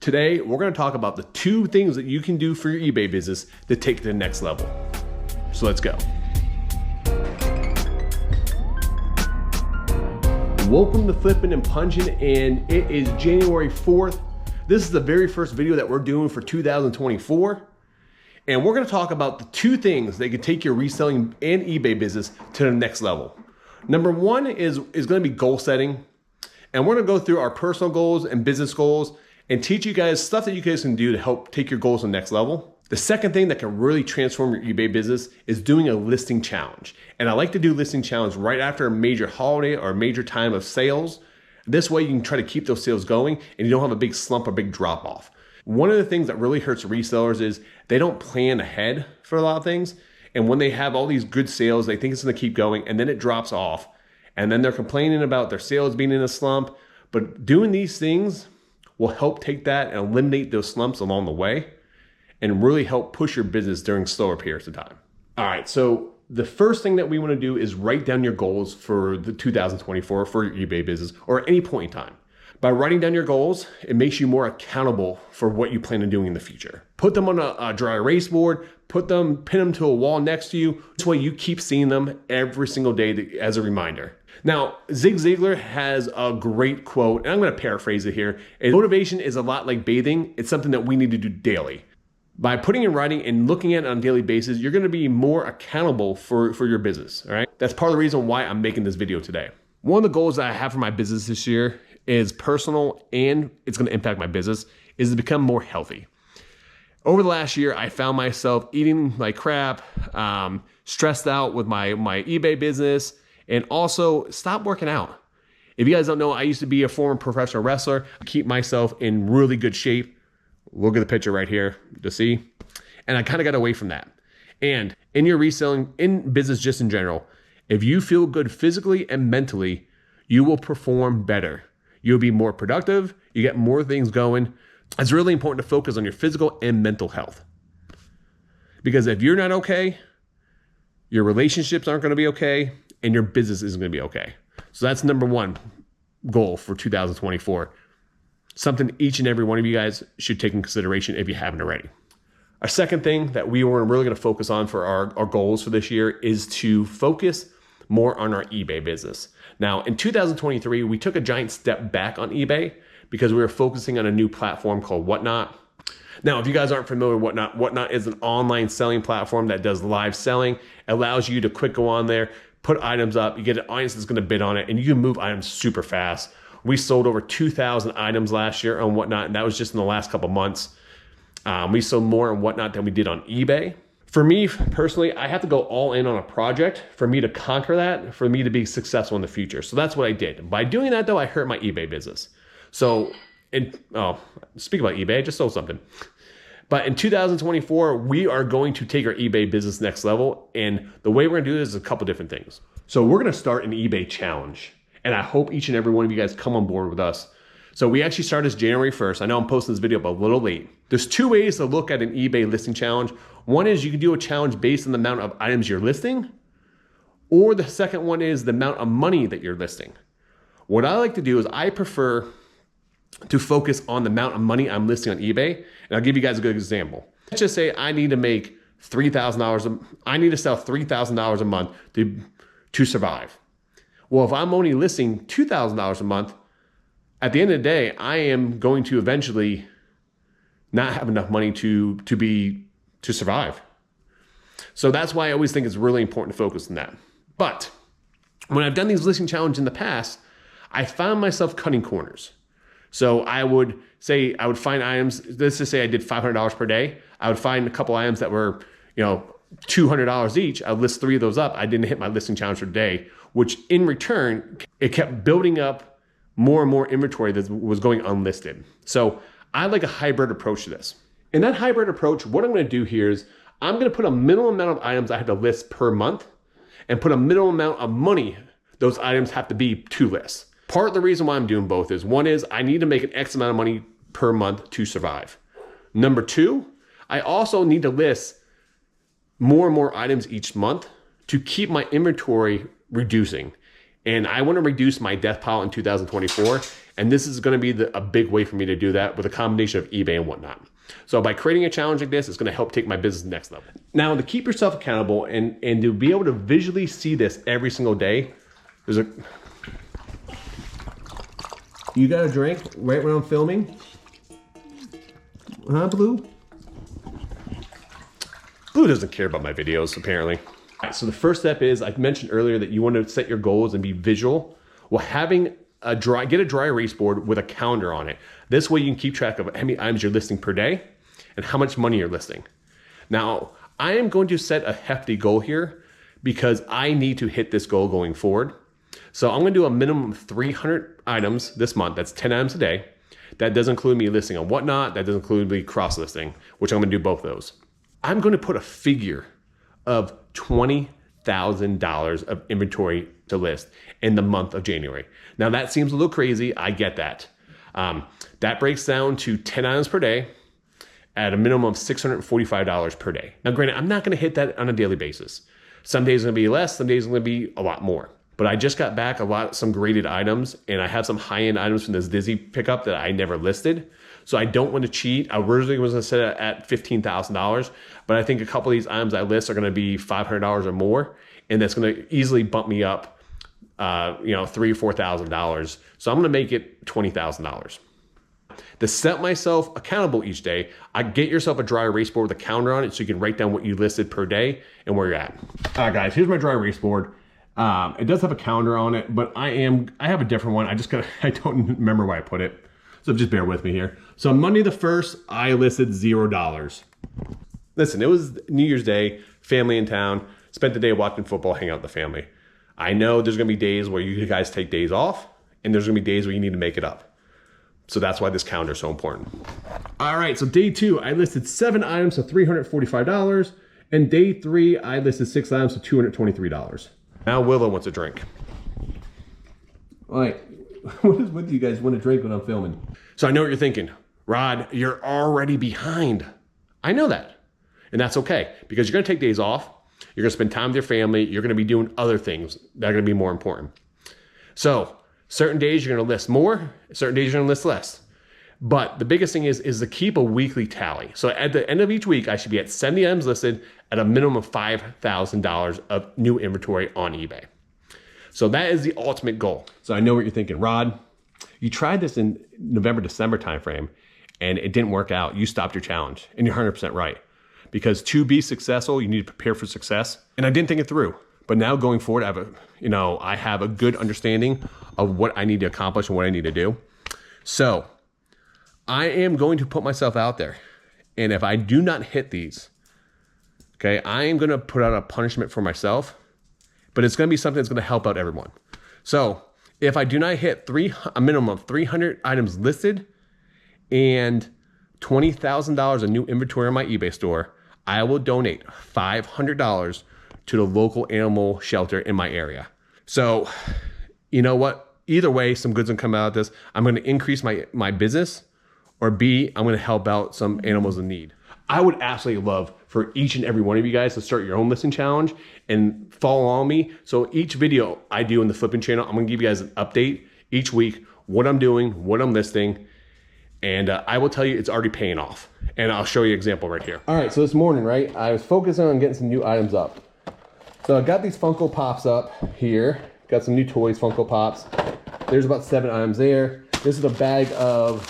Today, we're gonna talk about the 2 things that you can do for your eBay business to take it to the next level. So let's go. Welcome to Flipping and Punching, and it is January 4th. This is the very first video that we're doing for 2024. And we're gonna talk about the 2 things that can take your reselling and eBay business to the next level. Number 1 is gonna be goal setting. And we're gonna go through our personal goals and business goals and teach you guys stuff that you guys can do to help take your goals to the next level. The second thing that can really transform your eBay business is doing a listing challenge. And I like to do listing challenge right after a major holiday or a major time of sales. This way you can try to keep those sales going and you don't have a big slump or big drop off. One of the things that really hurts resellers is they don't plan ahead for a lot of things. And when they have all these good sales, they think it's gonna keep going and then it drops off. And then they're complaining about their sales being in a slump. But doing these things will help take that and eliminate those slumps along the way and really help push your business during slower periods of time. All right, so the first thing that we want to do is write down your goals for the 2024 for your eBay business or at any point in time. By writing down your goals, it makes you more accountable for what you plan on doing in the future. Put them on a dry erase board, pin them to a wall next to you. This way you keep seeing them every single day as a reminder. Now, Zig Ziglar has a great quote, and I'm gonna paraphrase it here. Motivation is a lot like bathing. It's something that we need to do daily. By putting in writing and looking at it on a daily basis, you're gonna be more accountable for your business, all right? That's part of the reason why I'm making this video today. One of the goals that I have for my business this year is personal, and it's gonna impact my business, is to become more healthy. Over the last year, I found myself eating like crap, stressed out with my eBay business, and also stop working out. If you guys don't know, I used to be a former professional wrestler. I keep myself in really good shape. Look at the picture right here to see. And I kind of got away from that. And in your reselling, in business just in general, if you feel good physically and mentally, you will perform better. You'll be more productive. You get more things going. It's really important to focus on your physical and mental health. Because if you're not okay, your relationships aren't going to be okay, and your business isn't going to be okay. So that's number 1 goal for 2024. Something each and every one of you guys should take in consideration if you haven't already. Our second thing that we were really going to focus on for our goals for this year is to focus more on our eBay business. Now, in 2023, we took a giant step back on eBay because we were focusing on a new platform called Whatnot. Now, if you guys aren't familiar with Whatnot, Whatnot is an online selling platform that does live selling. It allows you to quick go on there, put items up, you get an audience that's gonna bid on it, and you can move items super fast. We sold over 2,000 items last year on Whatnot, and that was just in the last couple months. We sold more on Whatnot than we did on eBay. For me, personally, I have to go all in on a project for me to conquer that, for me to be successful in the future. So that's what I did. By doing that though, I hurt my eBay business. So, speak about eBay, I just sold something. But in 2024, we are going to take our eBay business next level. And the way we're gonna do this is a couple different things. So we're gonna start an eBay challenge. And I hope each and every one of you guys come on board with us. So we actually start this January 1st. I know I'm posting this video up a little late. There's 2 ways to look at an eBay listing challenge. One is you can do a challenge based on the amount of items you're listing, or the second one is the amount of money that you're listing. What I like to do is I prefer to focus on the amount of money I'm listing on eBay. And I'll give you guys a good example. Let's just say I need to make $3,000. I need to sell $3,000 a month to survive. Well, if I'm only listing $2,000 a month, at the end of the day, I am going to eventually not have enough money to survive. So that's why I always think it's really important to focus on that. But when I've done these listing challenges in the past, I found myself cutting corners. So I would find items, let's just say I did $500 per day. I would find a couple items that were, $200 each. I would list 3 of those up. I didn't hit my listing challenge for the day, which in return, it kept building up more and more inventory that was going unlisted. So I like a hybrid approach to this. In that hybrid approach, what I'm gonna do here is I'm gonna put a minimum amount of items I have to list per month and put a minimum amount of money those items have to be to list. Part of the reason why I'm doing both is, one is I need to make an X amount of money per month to survive. Number 2, I also need to list more and more items each month to keep my inventory reducing. And I want to reduce my death pile in 2024. And this is going to be a big way for me to do that with a combination of eBay and whatnot. So by creating a challenge like this, it's going to help take my business to the next level. Now, to keep yourself accountable and to be able to visually see this every single day, you got a drink right when I'm filming? Huh, Blue? Blue doesn't care about my videos, apparently. All right, so the first step is, I mentioned earlier that you want to set your goals and be visual. Well, having get a dry erase board with a calendar on it. This way you can keep track of how many items you're listing per day and how much money you're listing. Now, I am going to set a hefty goal here because I need to hit this goal going forward. So I'm going to do a minimum of 300 items this month. That's 10 items a day. That doesn't include me listing on Whatnot. That doesn't include me cross-listing, which I'm going to do both of those. I'm going to put a figure of $20,000 of inventory to list in the month of January. Now that seems a little crazy. I get that. That breaks down to 10 items per day at a minimum of $645 per day. Now granted, I'm not going to hit that on a daily basis. Some days are going to be less, some days are going to be a lot more. But I just got back some graded items, and I have some high-end items from this Disney pickup that I never listed. So I don't want to cheat. I originally was going to set it at $15,000, but I think a couple of these items I list are going to be $500 or more, and that's going to easily bump me up, $3,000 or $4,000. So I'm going to make it $20,000. To set myself accountable each day, I get yourself a dry erase board with a counter on it so you can write down what you listed per day and where you're at. All right, guys, here's my dry erase board. It does have a calendar on it, but I have a different one. I don't remember where I put it. So just bear with me here. So on Monday the 1st, I listed $0. Listen, it was New Year's Day, family in town, spent the day watching football, hang out with the family. I know there's gonna be days where you guys take days off, and there's gonna be days where you need to make it up. So that's why this calendar is so important. All right, so day 2, I listed 7 items for $345, and day 3, I listed 6 items for $223. Now Willow wants a drink. All right, what do you guys want to drink when I'm filming? So I know what you're thinking. Rod, you're already behind. I know that. And that's okay, because you're gonna take days off, you're gonna spend time with your family, you're gonna be doing other things that are gonna be more important. So certain days you're gonna list more, certain days you're gonna list less. But the biggest thing is to keep a weekly tally. So at the end of each week, I should be at 70 items listed at a minimum of $5,000 of new inventory on eBay. So that is the ultimate goal. So I know what you're thinking. Rod, you tried this in November, December timeframe, and it didn't work out. You stopped your challenge, and you're 100% right. Because to be successful, you need to prepare for success. And I didn't think it through. But now going forward, I have a good understanding of what I need to accomplish and what I need to do. So I am going to put myself out there. And if I do not hit these, okay, I am going to put out a punishment for myself, but it's going to be something that's going to help out everyone. So if I do not hit a minimum of 300 items listed and $20,000 of new inventory on my eBay store, I will donate $500 to the local animal shelter in my area. So you know what? Either way, some good's going to come out of this. I'm going to increase my business, or B, I'm going to help out some animals in need. I would absolutely love for each and every one of you guys to start your own listing challenge and follow on me. So each video I do in the Flipping channel, I'm going to give you guys an update each week, what I'm doing, what I'm listing, and I will tell you it's already paying off. And I'll show you an example right here. All right, so this morning, right, I was focusing on getting some new items up. So I got these Funko Pops up here. Got some new toys, Funko Pops. There's about 7 items there. This is a bag of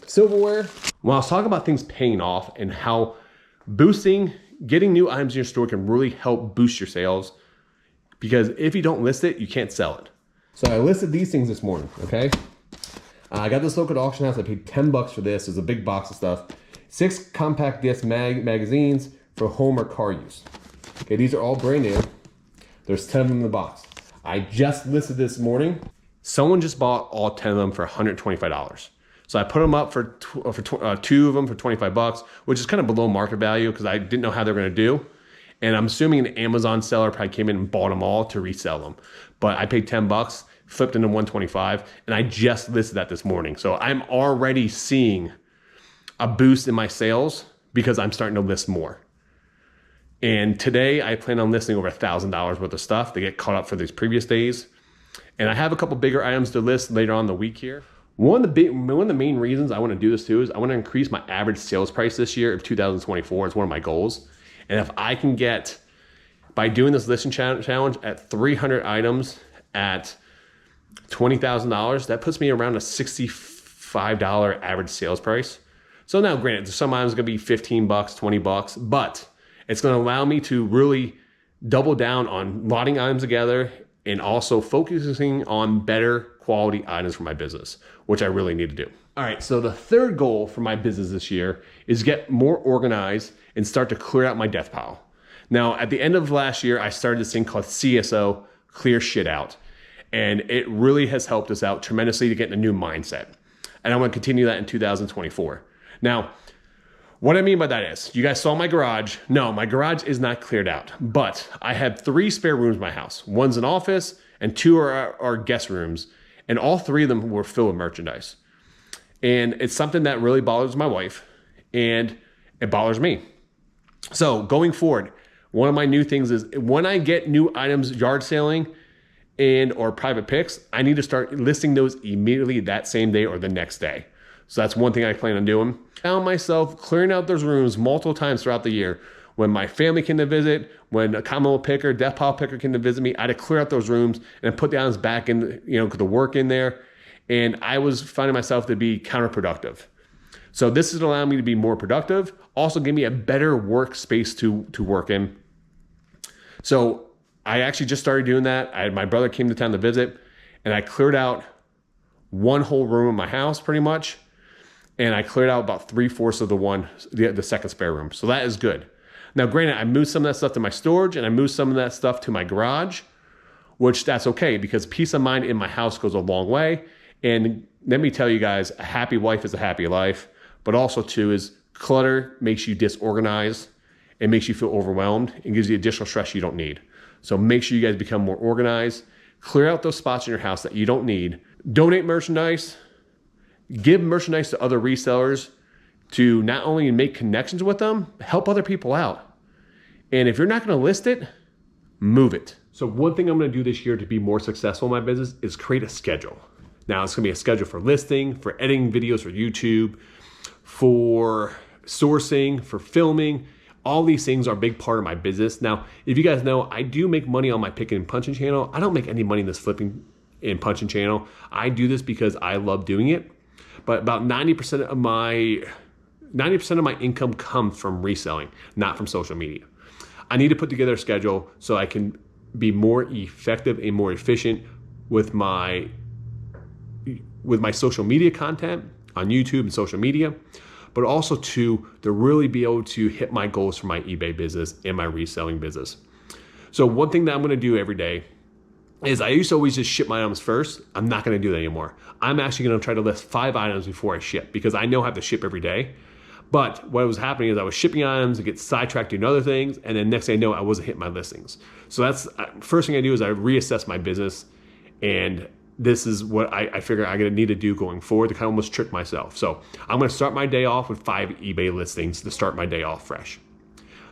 silverware. When I was talking about things paying off and how getting new items in your store can really help boost your sales, because if you don't list it, you can't sell it. So I listed these things this morning, okay? I got this local auction house. I paid 10 bucks for this. It's a big box of stuff. 6 compact disc magazines for home or car use. Okay, these are all brand new. There's 10 of them in the box. I just listed this morning. Someone just bought all 10 of them for $125. So I put them up for 2 of them for 25 bucks, which is kind of below market value because I didn't know how they're going to do. And I'm assuming an Amazon seller probably came in and bought them all to resell them. But I paid 10 bucks, flipped into 125, and I just listed that this morning. So I'm already seeing a boost in my sales because I'm starting to list more. And today I plan on listing over $1,000 worth of stuff to get caught up for these previous days. And I have a couple bigger items to list later on in the week here. One of the main reasons I want to do this too is I want to increase my average sales price this year of 2024. It's one of my goals. And if I can get, by doing this listing challenge at 300 items at $20,000, that puts me around a $65 average sales price. So now granted, some items are gonna be 15 bucks, 20 bucks, but it's gonna allow me to really double down on lotting items together and also focusing on better quality items for my business, which I really need to do. All right, so the third goal for my business this year is get more organized and start to clear out my death pile. Now, at the end of last year, I started this thing called CSO, Clear Shit Out. And it really has helped us out tremendously to get in a new mindset. And I want to continue that in 2024. Now, what I mean by that is, you guys saw my garage. No, my garage is not cleared out, but I have 3 spare rooms in my house. One's an office and 2 are guest rooms. And all 3 of them were filled with merchandise. And it's something that really bothers my wife and it bothers me. So going forward, one of my new things is when I get new items yard selling and or private picks, I need to start listing those immediately that same day or the next day. So that's one thing I plan on doing. I found myself clearing out those rooms multiple times throughout the year. When my family came to visit, when a common picker, death pile picker came to visit me, I had to clear out those rooms and put the items back in, the work in there. And I was finding myself to be counterproductive. So this is allowing me to be more productive, also give me a better workspace to work in. So I actually just started doing that. My brother came to town to visit and I cleared out one whole room in my house pretty much. And I cleared out about 3/4 of the second spare room. So that is good. Now, granted, I moved some of that stuff to my storage and I moved some of that stuff to my garage, which that's okay because peace of mind in my house goes a long way. And let me tell you guys, a happy wife is a happy life, but also too is clutter makes you disorganized. It makes you feel overwhelmed and gives you additional stress you don't need. So make sure you guys become more organized, clear out those spots in your house that you don't need, donate merchandise, give merchandise to other resellers to not only make connections with them, help other people out. And if you're not gonna list it, move it. So one thing I'm gonna do this year to be more successful in my business is create a schedule. Now it's gonna be a schedule for listing, for editing videos for YouTube, for sourcing, for filming. All these things are a big part of my business. Now, if you guys know, I do make money on my Picking and Punching channel. I don't make any money in this Flipping and Punching channel. I do this because I love doing it. But about 90% of my income comes from reselling, not from social media. I need to put together a schedule so I can be more effective and more efficient with my social media content on YouTube and social media, but also to really be able to hit my goals for my eBay business and my reselling business. So one thing that I'm gonna do every day is I used to always just ship my items first. I'm not gonna do that anymore. I'm actually gonna try to list 5 items before I ship because I know I have to ship every day. But what was happening is I was shipping items and get sidetracked doing other things, and then next thing I know, I wasn't hitting my listings. So that's first thing I do is I reassess my business, and this is what I figure I'm gonna need to do going forward to kind of almost trick myself. So I'm gonna start my day off with 5 eBay listings to start my day off fresh.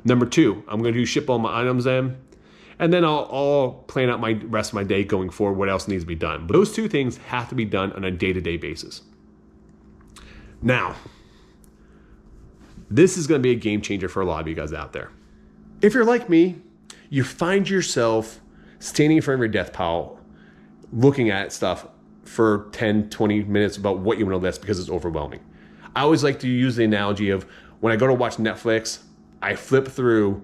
Number 2, I'm gonna ship all my items in, and then I'll plan out my rest of my day going forward, what else needs to be done. But those 2 things have to be done on a day-to-day basis. Now, this is gonna be a game changer for a lot of you guys out there. If you're like me, you find yourself standing in front of your death pile looking at stuff for 10, 20 minutes about what you want to list because it's overwhelming. I always like to use the analogy of when I go to watch Netflix, I flip through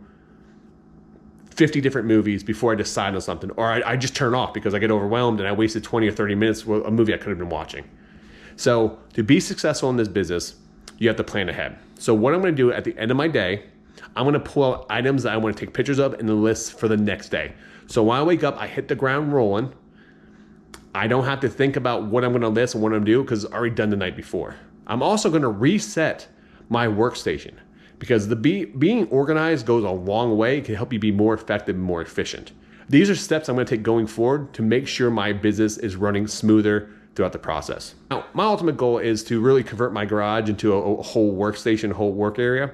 50 different movies before I decide on something, or I just turn off because I get overwhelmed and I wasted 20 or 30 minutes with a movie I could have been watching. So to be successful in this business, you have to plan ahead. So what I'm gonna do at the end of my day, I'm gonna pull out items that I wanna take pictures of in the list for the next day. So when I wake up, I hit the ground rolling. I don't have to think about what I'm gonna list and what I'm gonna do because it's already done the night before. I'm also gonna reset my workstation because being organized goes a long way. It can help you be more effective and more efficient. These are steps I'm gonna take going forward to make sure my business is running smoother throughout the process. Now, my ultimate goal is to really convert my garage into a whole workstation, whole work area.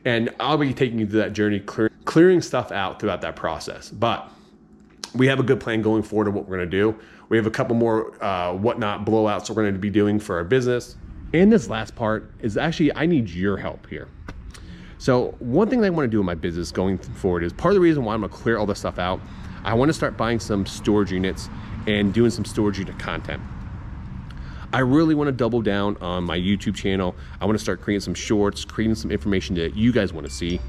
And I'll be taking you through that journey, clearing stuff out throughout that process. But we have a good plan going forward of what we're gonna do. We have a couple more whatnot blowouts we're gonna be doing for our business. And this last part is actually, I need your help here. So one thing that I wanna do in my business going forward is part of the reason why I'm gonna clear all this stuff out. I wanna start buying some storage units and doing some storage unit content. I really wanna double down on my YouTube channel. I wanna start creating some shorts, creating some information that you guys wanna see.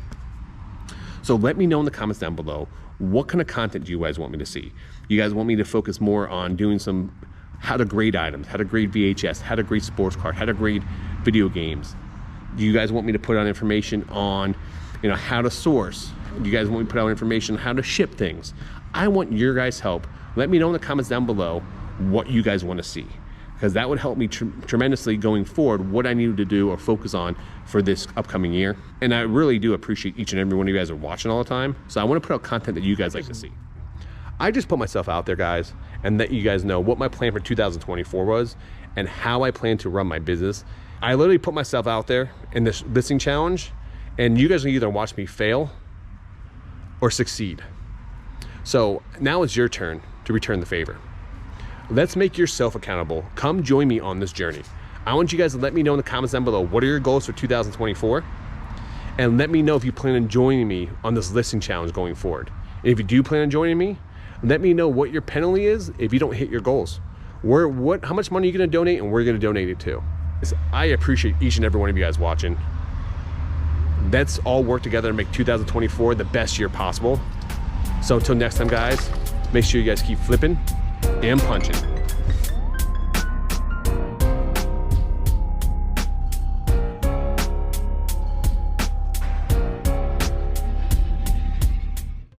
So let me know in the comments down below, what kind of content do you guys want me to see? You guys want me to focus more on doing some how to grade items, how to grade VHS, how to grade sports card, how to grade video games? Do you guys want me to put out information on, you know, how to source? Do you guys want me to put out information on how to ship things? I want your guys' help. Let me know in the comments down below what you guys want to see, because that would help me tremendously going forward what I need to do or focus on for this upcoming year. And I really do appreciate each and every one of you guys are watching all the time. So I want to put out content that you guys like to see. I just put myself out there, guys, and let you guys know what my plan for 2024 was and how I plan to run my business. I literally put myself out there in this listing challenge, and you guys will either watch me fail or succeed. So now it's your turn to return the favor. Let's make yourself accountable. Come join me on this journey. I want you guys to let me know in the comments down below, what are your goals for 2024? And let me know if you plan on joining me on this listing challenge going forward. And if you do plan on joining me, let me know what your penalty is if you don't hit your goals. How much money are you gonna donate and where you're gonna donate it to? I appreciate each and every one of you guys watching. Let's all work together to make 2024 the best year possible. So until next time, guys, make sure you guys keep flipping and punching.